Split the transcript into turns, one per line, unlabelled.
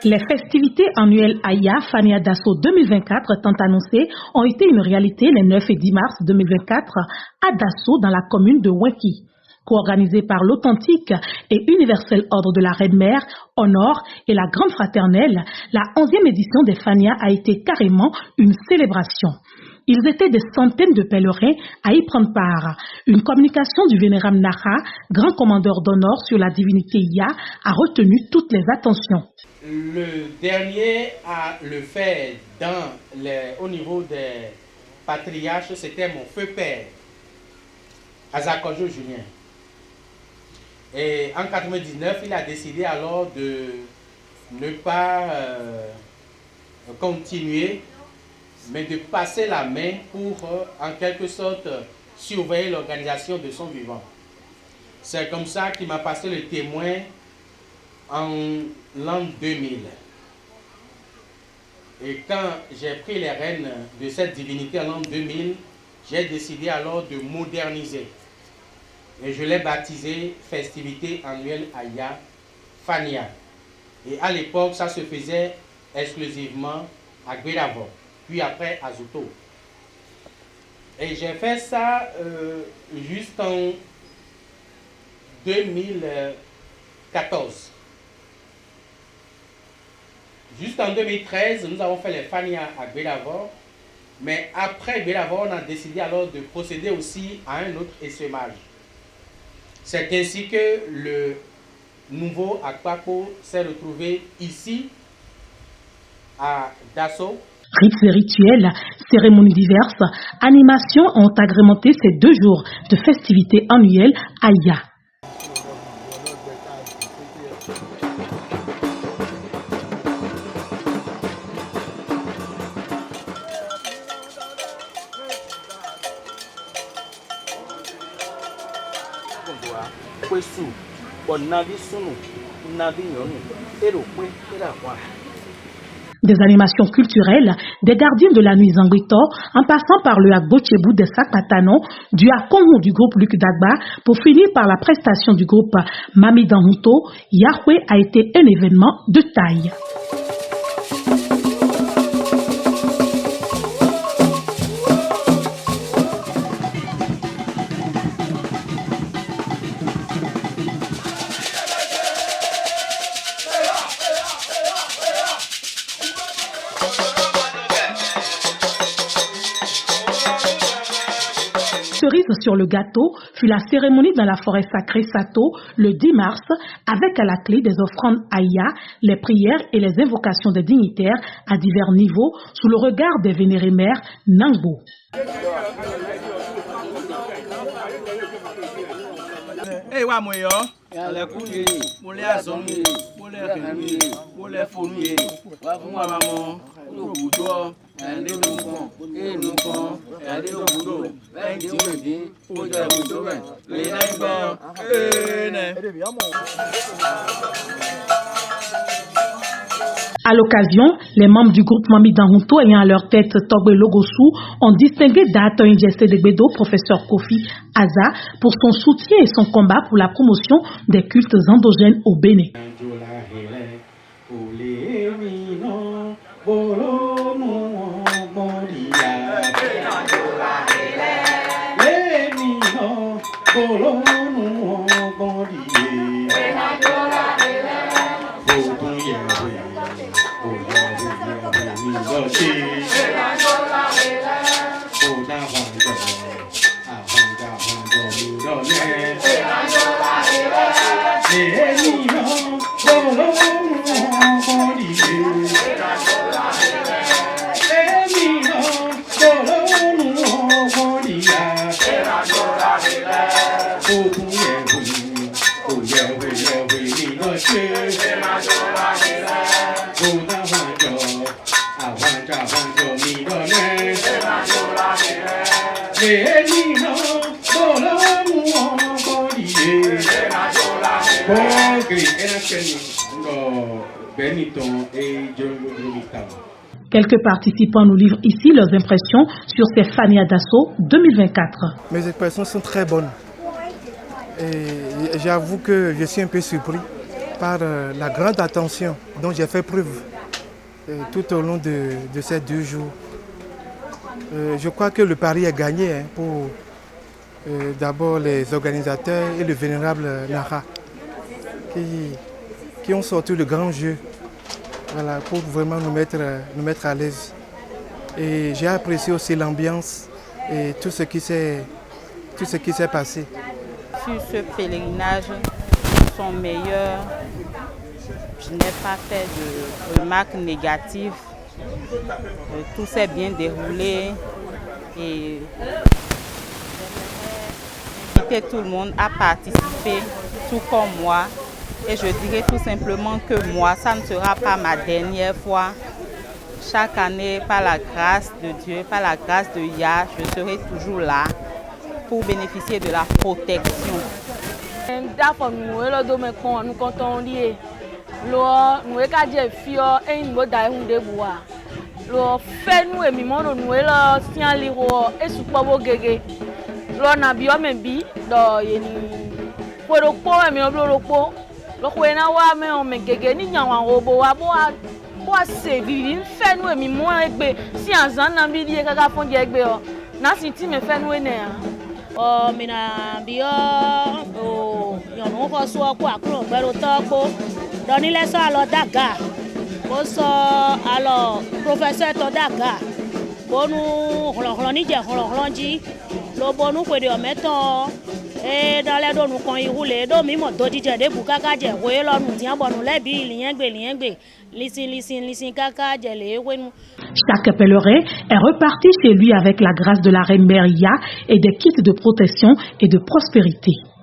Les festivités annuelles Aya Fania Dasso 2024 tant annoncées ont été une réalité les 9 et 10 mars 2024 à Dasso dans la commune de Wenki. Co-organisée par l'authentique et universel ordre de la Reine Mère, Honor et la Grande Fraternelle, la 11e édition des Fania a été carrément une célébration. Ils étaient des centaines de pèlerins à y prendre part. Une communication du vénérable Naha, grand commandeur d'honneur sur la divinité Ya, a retenu toutes les attentions.
Le dernier à le faire au niveau des patriarches, c'était mon feu père, Azakojo Julien. Et en 1999, il a décidé alors de ne pas continuer, mais de passer la main pour, en quelque sorte, surveiller l'organisation de son vivant. C'est comme ça qu'il m'a passé le témoin en l'an 2000. Et quand j'ai pris les rênes de cette divinité en l'an 2000, j'ai décidé alors de moderniser. Et je l'ai baptisé Festivité annuelle Aya Fania. Et à l'époque, ça se faisait exclusivement à Guédavo, puis après à Zouto. Et j'ai fait ça jusqu'en 2014. Jusqu'en 2013, nous avons fait les Fania à Guédavo. Mais après Guédavo, on a décidé alors de procéder aussi à un autre essaimage. C'est ainsi que le nouveau Akpako s'est retrouvé ici, à Dasso.
Rites et rituels, cérémonies diverses, animations ont agrémenté ces 2 jours de festivités annuelles Aya. Des animations culturelles, des gardiens de la nuit Zanguito, en passant par le Agbochebu des Sakpatanon, du Akongo du groupe Luc Dagba, pour finir par la prestation du groupe Mami Danhuto, Yahweh a été un événement de taille. Cerise sur le gâteau fut la cérémonie dans la forêt sacrée Sato le 10 mars avec à la clé des offrandes Aya, les prières et les invocations des dignitaires à divers niveaux sous le regard des vénérés mères Nangbo. À l'occasion, les membres du groupe Mami Danhuto ayant à leur tête Togbe Logosu ont distingué Dato Ingeste de Bedo, professeur Kofi Aza, pour son soutien et son combat pour la promotion des cultes endogènes au Bénin. Quelques participants nous livrent ici leurs impressions sur ces Fania Dasso 2024.
Mes expressions sont très bonnes. Et j'avoue que je suis un peu surpris par la grande attention dont j'ai fait preuve tout au long de ces 2 jours. Je crois que le pari est gagné pour d'abord les organisateurs et le vénérable Nara qui ont sorti le grand jeu, voilà, pour vraiment nous mettre à l'aise. Et j'ai apprécié aussi l'ambiance et tout ce qui s'est passé.
Sur ce pèlerinage, ils sont meilleurs. Je n'ai pas fait de remarques négatives. Tout s'est bien déroulé et j'invite tout le monde à participer, tout comme moi. Et je dirais tout simplement que moi, ça ne sera pas ma dernière fois. Chaque année, par la grâce de Dieu, par la grâce de Yah, je serai toujours là pour bénéficier de la protection.
Mina bio o yonu ko so ko akuro gbero to ko do ni le so alo daga ko so alo professeur to daga bonu holo ni je holo ji lo bonu pe de o meto e do le do nu kan ihule do mi mo do jije de bukaka je we lo nu ti an bonu le bi liyen gbe listen kaka je le we nu.
Chaque pèlerin est reparti chez lui avec la grâce de la reine Mère Yah et des kits de protection et de prospérité.